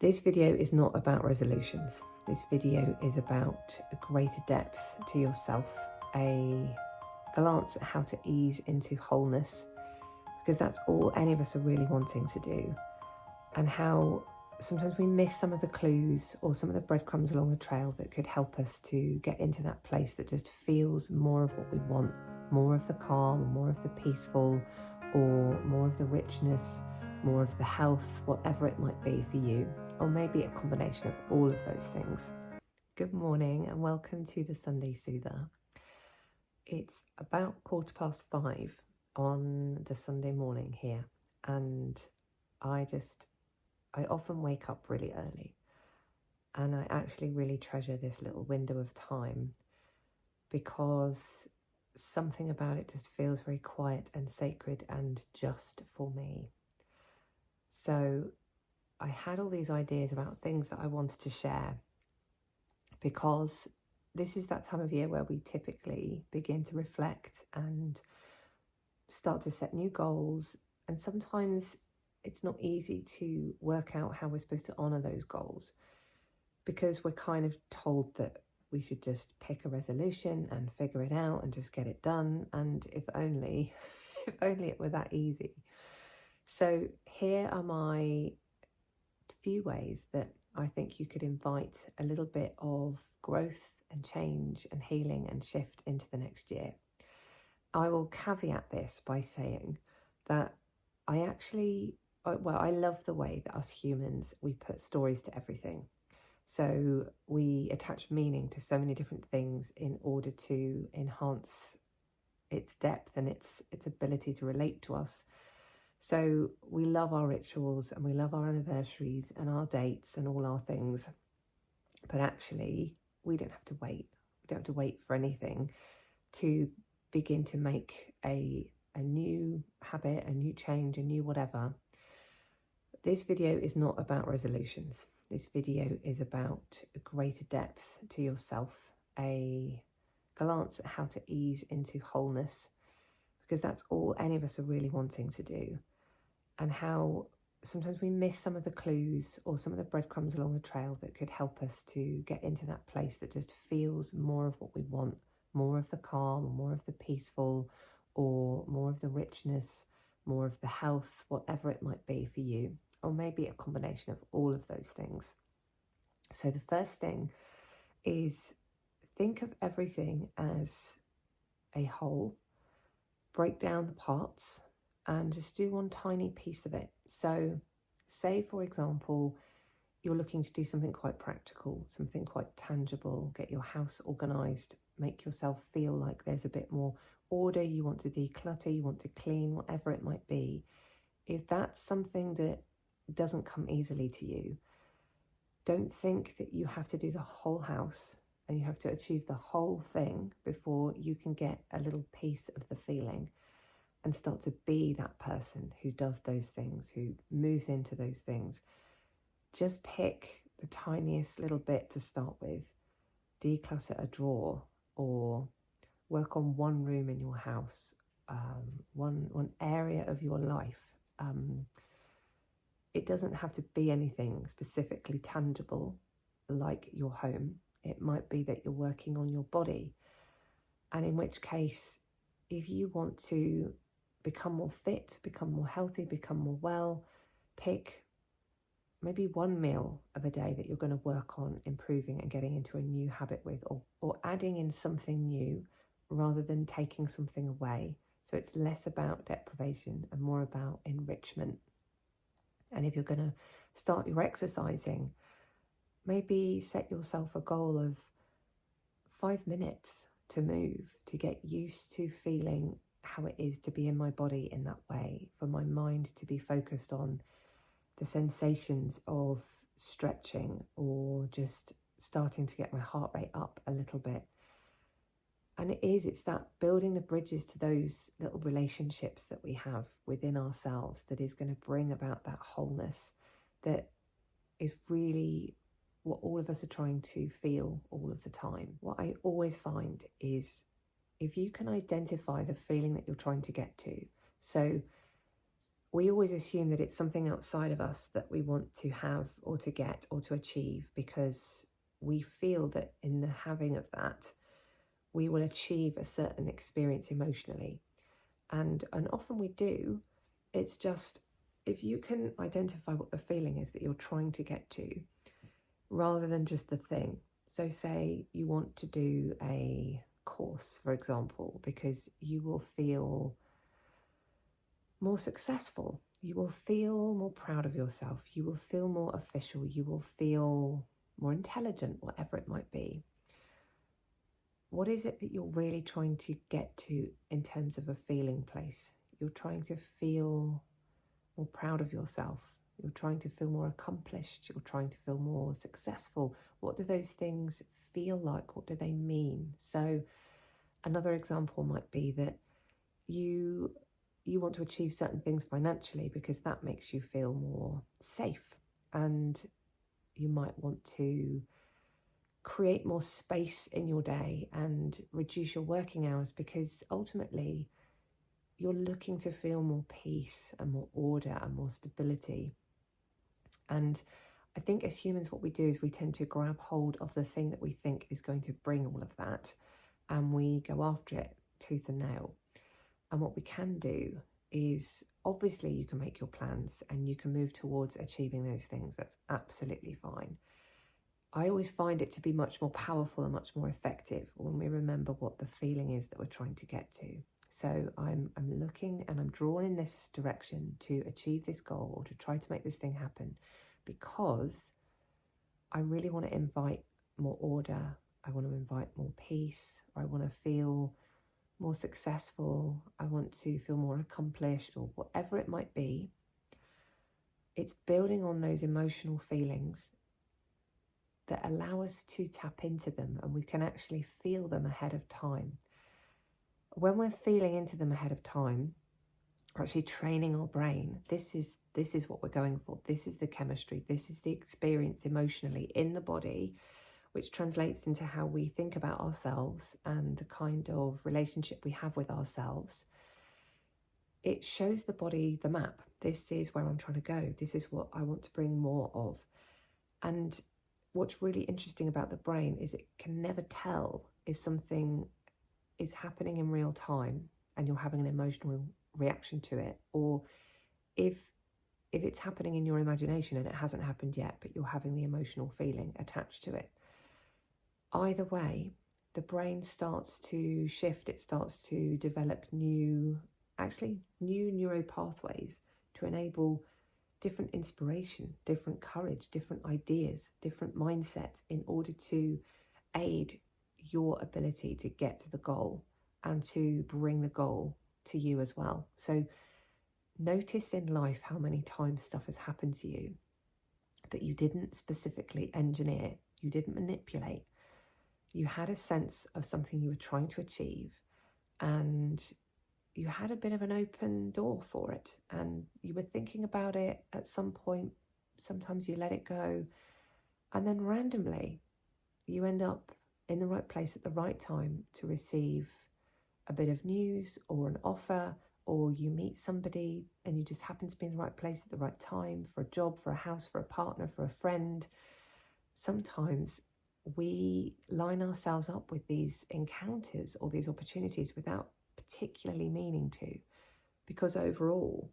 This video is not about resolutions. This video is about a greater depth to yourself, a glance at how to ease into wholeness, because that's all any of us are really wanting to do, and how sometimes we miss some of the clues or some of the breadcrumbs along the trail that could help us to get into that place that just feels more of what we want, more of the calm, more of the peaceful, or more of the richness, more of the health, whatever it might be for you, or maybe a combination of all of those things. Good morning and welcome to the Sunday Soother. It's about 5:15 on the Sunday morning here, and I often wake up really early, and I actually really treasure this little window of time because something about it just feels very quiet and sacred and just for me. So I had all these ideas about things that I wanted to share because this is that time of year where we typically begin to reflect and start to set new goals. And sometimes it's not easy to work out how we're supposed to honor those goals because we're kind of told that we should just pick a resolution and figure it out and just get it done. And if only it were that easy. So here are my few ways that I think you could invite a little bit of growth and change and healing and shift into the next year. I will caveat this by saying that I love the way that us humans, we put stories to everything. So we attach meaning to so many different things in order to enhance its depth and its ability to relate to us. So we love our rituals and we love our anniversaries and our dates and all our things. But actually, we don't have to wait. We don't have to wait for anything to begin to make a new habit, a new change, a new whatever. This video is not about resolutions. This video is about a greater depth to yourself, a glance at how to ease into wholeness, because that's all any of us are really wanting to do. And how sometimes we miss some of the clues or some of the breadcrumbs along the trail that could help us to get into that place that just feels more of what we want, more of the calm, more of the peaceful, or more of the richness, more of the health, whatever it might be for you, or maybe a combination of all of those things. So the first thing is think of everything as a whole, break down the parts, and just do one tiny piece of it. So say, for example, you're looking to do something quite practical, something quite tangible, get your house organized, make yourself feel like there's a bit more order, you want to declutter, you want to clean, whatever it might be. If that's something that doesn't come easily to you, don't think that you have to do the whole house and you have to achieve the whole thing before you can get a little piece of the feeling and start to be that person who does those things, who moves into those things. Just pick the tiniest little bit to start with. Declutter a drawer, or work on one room in your house, one area of your life. It doesn't have to be anything specifically tangible like your home. It might be that you're working on your body. And in which case, if you want to become more fit, become more healthy, become more well, pick maybe one meal of a day that you're going to work on improving and getting into a new habit with, or adding in something new rather than taking something away. So it's less about deprivation and more about enrichment. And if you're going to start your exercising, maybe set yourself a goal of 5 minutes to move, to get used to feeling how it is to be in my body in that way, for my mind to be focused on the sensations of stretching or just starting to get my heart rate up a little bit. And it's that building the bridges to those little relationships that we have within ourselves that is going to bring about that wholeness that is really what all of us are trying to feel all of the time. What I always find is if you can identify the feeling that you're trying to get to, so we always assume that it's something outside of us that we want to have or to get or to achieve, because we feel that in the having of that, we will achieve a certain experience emotionally. And often we do. It's just, if you can identify what the feeling is that you're trying to get to, rather than just the thing. So say you want to do a course, for example, because you will feel more successful. You will feel more proud of yourself. You will feel more official. You will feel more intelligent, whatever it might be. What is it that you're really trying to get to in terms of a feeling place? You're trying to feel more proud of yourself. You're trying to feel more accomplished. You're trying to feel more successful. What do those things feel like? What do they mean? So another example might be that you want to achieve certain things financially because that makes you feel more safe, and you might want to create more space in your day and reduce your working hours because ultimately you're looking to feel more peace and more order and more stability. And I think as humans, what we do is we tend to grab hold of the thing that we think is going to bring all of that, and we go after it tooth and nail. And what we can do is, obviously you can make your plans and you can move towards achieving those things. That's absolutely fine. I always find it to be much more powerful and much more effective when we remember what the feeling is that we're trying to get to. So I'm looking and I'm drawn in this direction to achieve this goal or to try to make this thing happen, because I really want to invite more order. I want to invite more peace. Or I want to feel more successful. I want to feel more accomplished, or whatever it might be. It's building on those emotional feelings that allow us to tap into them, and we can actually feel them ahead of time. When we're feeling into them ahead of time, we're actually training our brain. This is what we're going for. This is the chemistry. This is the experience emotionally in the body, which translates into how we think about ourselves and the kind of relationship we have with ourselves. It shows the body the map. This is where I'm trying to go. This is what I want to bring more of. And what's really interesting about the brain is it can never tell if something is happening in real time and you're having an emotional reaction to it, or if it's happening in your imagination and it hasn't happened yet, but you're having the emotional feeling attached to it. Either way, the brain starts to shift. It starts to develop new neural pathways to enable different inspiration, different courage, different ideas, different mindsets, in order to aid your ability to get to the goal and to bring the goal to you as well. So notice in life how many times stuff has happened to you that you didn't specifically engineer, you didn't manipulate. You had a sense of something you were trying to achieve, and you had a bit of an open door for it, and you were thinking about it at some point. Sometimes you let it go, and then randomly you end up in the right place at the right time to receive a bit of news or an offer, or you meet somebody and you just happen to be in the right place at the right time for a job, for a house, for a partner, for a friend. Sometimes we line ourselves up with these encounters or these opportunities without particularly meaning to, because overall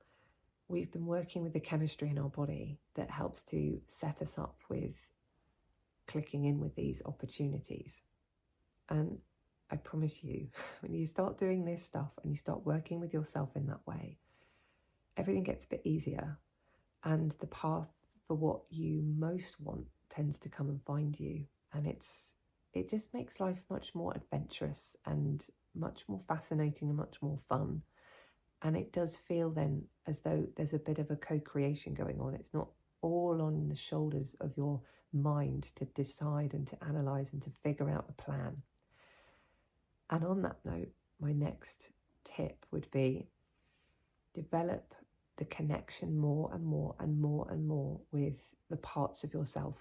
we've been working with the chemistry in our body that helps to set us up with clicking in with these opportunities. And I promise you, when you start doing this stuff and you start working with yourself in that way, everything gets a bit easier, and the path for what you most want tends to come and find you. And it just makes life much more adventurous and much more fascinating and much more fun. And it does feel then as though there's a bit of a co-creation going on. It's not all on the shoulders of your mind to decide and to analyse and to figure out a plan. And on that note, my next tip would be develop the connection more and more and more and more with the parts of yourself.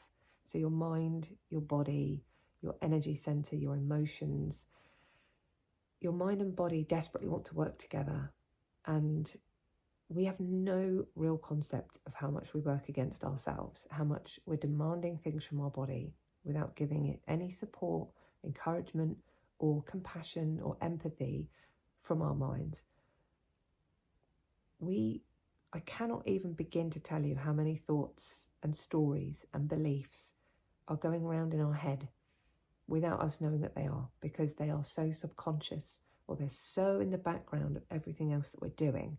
So your mind, your body, your energy center, your emotions. Your mind and body desperately want to work together. And we have no real concept of how much we work against ourselves, how much we're demanding things from our body without giving it any support, encouragement, or compassion or empathy from our minds. I cannot even begin to tell you how many thoughts and stories and beliefs are going around in our head without us knowing that they are, because they are so subconscious, or they're so in the background of everything else that we're doing.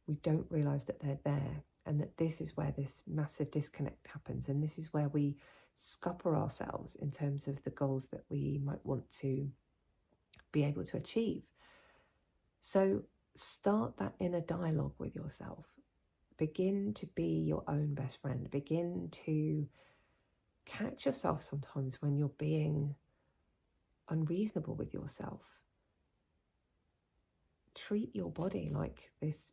We don't realize that they're there, and that this is where this massive disconnect happens, and this is where we scupper ourselves in terms of the goals that we might want to be able to achieve. So start that inner dialogue with yourself. Begin to be your own best friend. Begin to catch yourself sometimes when you're being unreasonable with yourself. Treat your body like this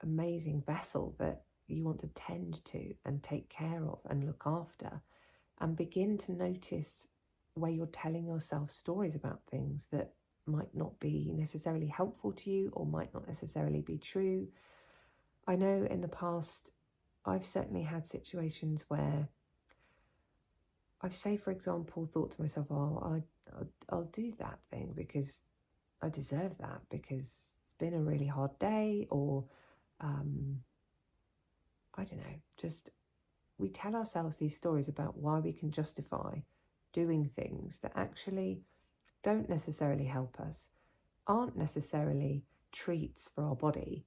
amazing vessel that you want to tend to and take care of and look after, and begin to notice where you're telling yourself stories about things that might not be necessarily helpful to you or might not necessarily be true. I know in the past I've certainly had situations where I've, say for example, thought to myself, I'll do that thing because I deserve that, because it's been a really hard day, or I don't know, just we tell ourselves these stories about why we can justify doing things that actually don't necessarily help us, aren't necessarily treats for our body.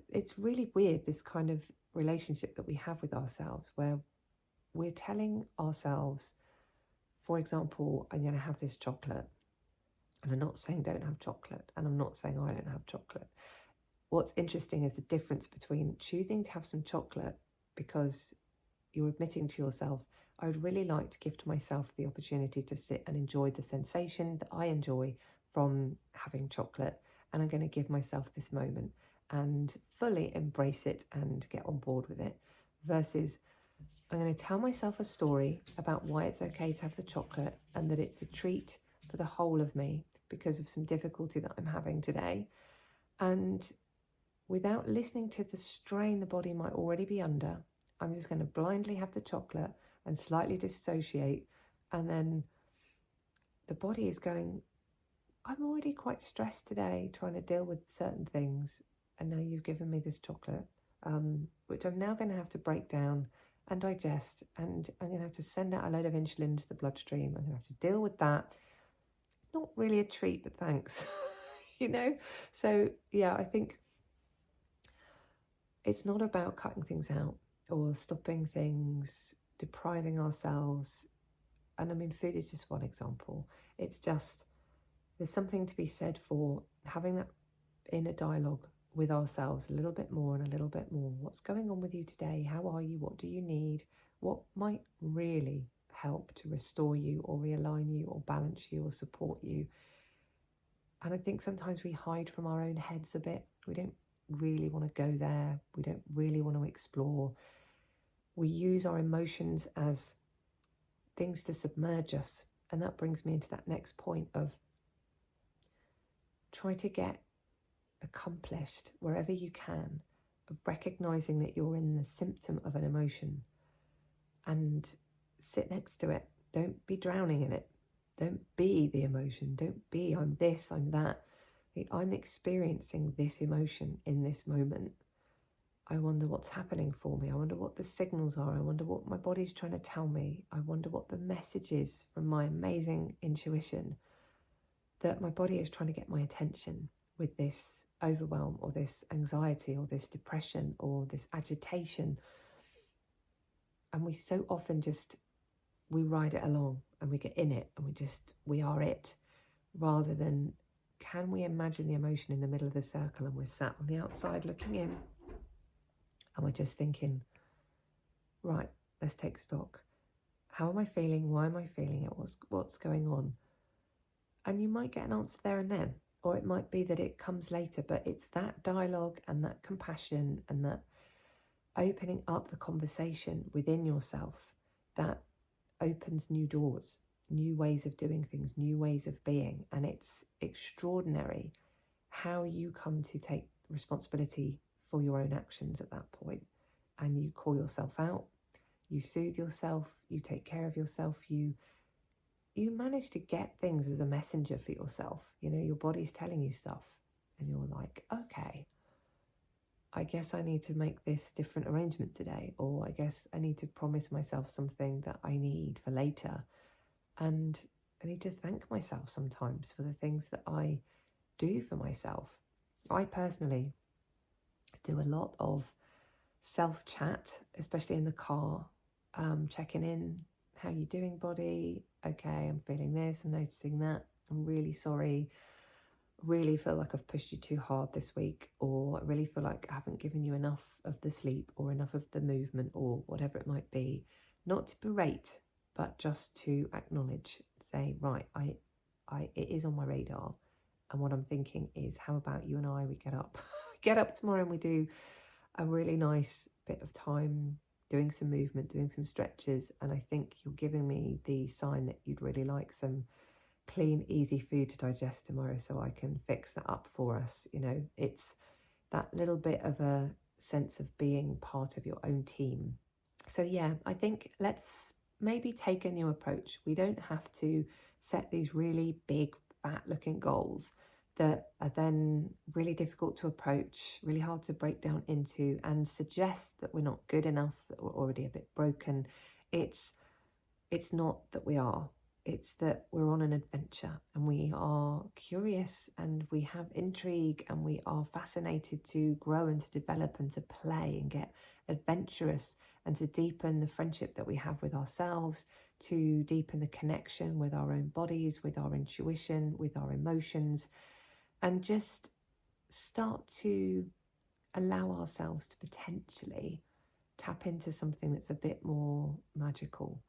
It's really weird, this kind of relationship that we have with ourselves, where we're telling ourselves, for example, I'm going to have this chocolate. And I'm not saying don't have chocolate, and I'm not saying I don't have chocolate. What's interesting is the difference between choosing to have some chocolate because you're admitting to yourself, I would really like to give to myself the opportunity to sit and enjoy the sensation that I enjoy from having chocolate, and I'm going to give myself this moment and fully embrace it and get on board with it, versus I'm going to tell myself a story about why it's okay to have the chocolate and that it's a treat for the whole of me because of some difficulty that I'm having today. And without listening to the strain the body might already be under, I'm just going to blindly have the chocolate and slightly dissociate. And then the body is going, I'm already quite stressed today trying to deal with certain things. And now you've given me this chocolate, which I'm now going to have to break down and digest. And I'm going to have to send out a load of insulin into the bloodstream. I'm going to have to deal with that. It's not really a treat, but thanks. So yeah, I think it's not about cutting things out or stopping things, depriving ourselves. And I mean, food is just one example. It's just, there's something to be said for having that inner dialogue with ourselves a little bit more and a little bit more. What's going on with you today? How are you? What do you need? What might really help to restore you or realign you or balance you or support you? And I think sometimes we hide from our own heads a bit. We don't really want to go there. We don't really want to explore. We use our emotions as things to submerge us. And that brings me into that next point of try to get accomplished wherever you can, of recognizing that you're in the symptom of an emotion and sit next to it. Don't be drowning in it. Don't be the emotion. Don't be, I'm this, I'm that. I'm experiencing this emotion in this moment. I wonder what's happening for me. I wonder what the signals are. I wonder what my body's trying to tell me. I wonder what the message is from my amazing intuition that my body is trying to get my attention with this overwhelm or this anxiety or this depression or this agitation. And we so often we ride it along and we get in it and we are it, rather than, can we imagine the emotion in the middle of the circle and we're sat on the outside looking in and we're just thinking, right, let's take stock. How am I feeling? Why am I feeling it? What's going on? And you might get an answer there and then, or it might be that it comes later, but it's that dialogue and that compassion and that opening up the conversation within yourself that opens new doors, new ways of doing things, new ways of being. And it's extraordinary how you come to take responsibility for your own actions at that point, and you call yourself out, you soothe yourself, you take care of yourself, you manage to get things as a messenger for yourself. You know, your body's telling you stuff and you're like, okay, I guess I need to make this different arrangement today, or I guess I need to promise myself something that I need for later. And I need to thank myself sometimes for the things that I do for myself. I personally do a lot of self-chat, especially in the car, checking in. How you doing, body? Okay, I'm feeling this, I'm noticing that. I'm really sorry. Really feel like I've pushed you too hard this week, or I really feel like I haven't given you enough of the sleep or enough of the movement or whatever it might be. Not to berate, but just to acknowledge, say, right, it is on my radar. And what I'm thinking is, how about you and we get up tomorrow and we do a really nice bit of time doing some movement, doing some stretches. And I think you're giving me the sign that you'd really like some clean, easy food to digest tomorrow, so I can fix that up for us. You know, it's that little bit of a sense of being part of your own team. So yeah, I think let's maybe take a new approach. We don't have to set these really big, fat looking goals that are then really difficult to approach, really hard to break down into, and suggest that we're not good enough, that we're already a bit broken. It's not that we are. It's that we're on an adventure and we are curious and we have intrigue and we are fascinated to grow and to develop and to play and get adventurous and to deepen the friendship that we have with ourselves, to deepen the connection with our own bodies, with our intuition, with our emotions, and just start to allow ourselves to potentially tap into something that's a bit more magical.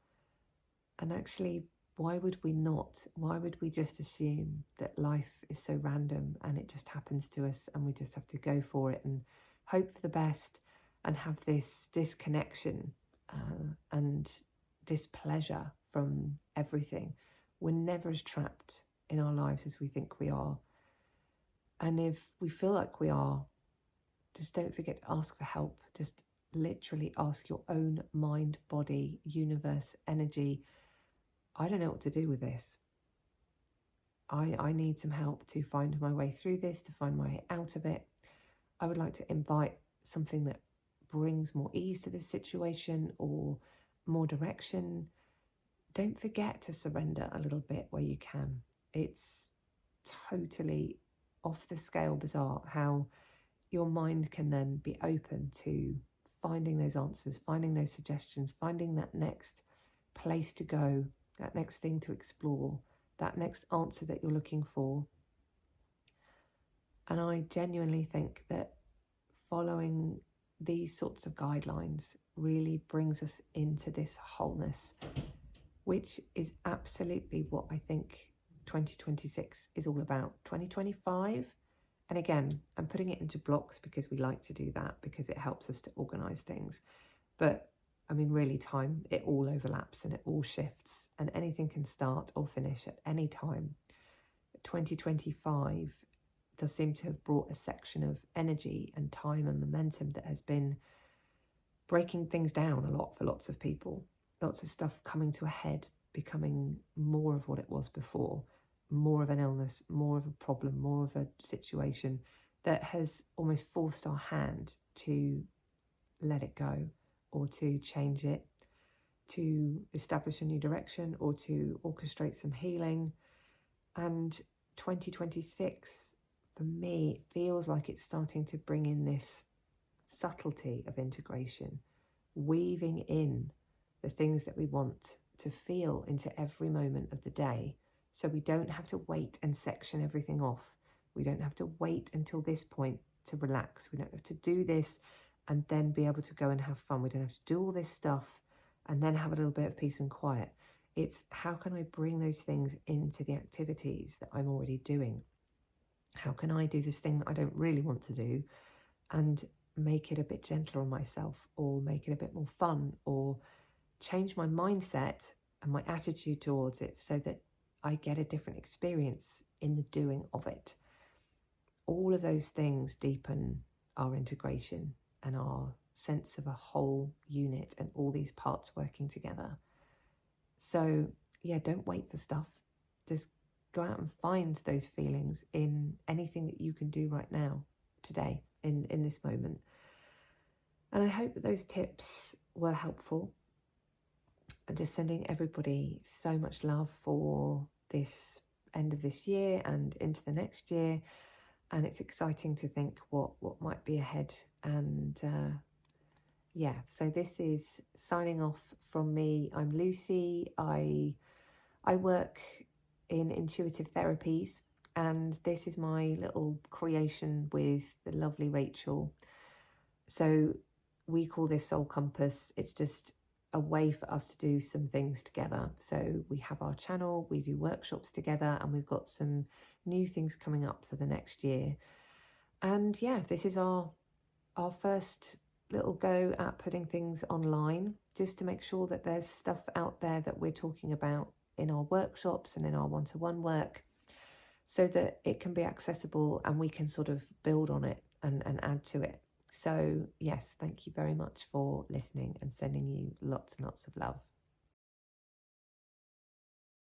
And actually, why would we not? Why would we just assume that life is so random and it just happens to us and we just have to go for it and hope for the best and have this disconnection and displeasure from everything? We're never as trapped in our lives as we think we are. And if we feel like we are, just don't forget to ask for help. Just literally ask your own mind, body, universe, energy. I don't know what to do with this. I need some help to find my way through this, to find my way out of it. I would like to invite something that brings more ease to this situation or more direction. Don't forget to surrender a little bit where you can. It's totally off the scale bizarre how your mind can then be open to finding those answers, finding those suggestions, finding that next place to go, that next thing to explore, that next answer that you're looking for. And I genuinely think that following these sorts of guidelines really brings us into this wholeness, which is absolutely what I think 2026 is all about. 2025, and again, I'm putting it into blocks because we like to do that because it helps us to organize things. But I mean, really, time, it all overlaps and it all shifts, and anything can start or finish at any time. 2025 does seem to have brought a section of energy and time and momentum that has been breaking things down a lot for lots of people. Lots of stuff coming to a head, becoming more of what it was before, more of an illness, more of a problem, more of a situation that has almost forced our hand to let it go, or to change it, to establish a new direction, or to orchestrate some healing. And 2026, for me, feels like it's starting to bring in this subtlety of integration, weaving in the things that we want to feel into every moment of the day, so we don't have to wait and section everything off. We don't have to wait until this point to relax. We don't have to do this and then be able to go and have fun. We don't have to do all this stuff and then have a little bit of peace and quiet. It's how can I bring those things into the activities that I'm already doing? How can I do this thing that I don't really want to do and make it a bit gentler on myself, or make it a bit more fun, or change my mindset and my attitude towards it so that I get a different experience in the doing of it? all of those things deepen our integration and our sense of a whole unit and all these parts working together. So yeah, don't wait for stuff. Just go out and find those feelings in anything that you can do right now, today, in this moment. And I hope that those tips were helpful. I'm just sending everybody so much love for this end of this year and into the next year. And it's exciting to think what might be ahead. And yeah, so this is signing off from me. I'm Lucy. I work in intuitive therapies, and this is my little creation with the lovely Rachel. So we call this Soul Compass. It's just a way for us to do some things together. So we have our channel, we do workshops together, and we've got some new things coming up for the next year. And yeah, this is our first little go at putting things online, just to make sure that there's stuff out there that we're talking about in our workshops and in our one-to-one work, so that it can be accessible and we can sort of build on it and add to it. So yes, thank you very much for listening and sending you lots and lots of love.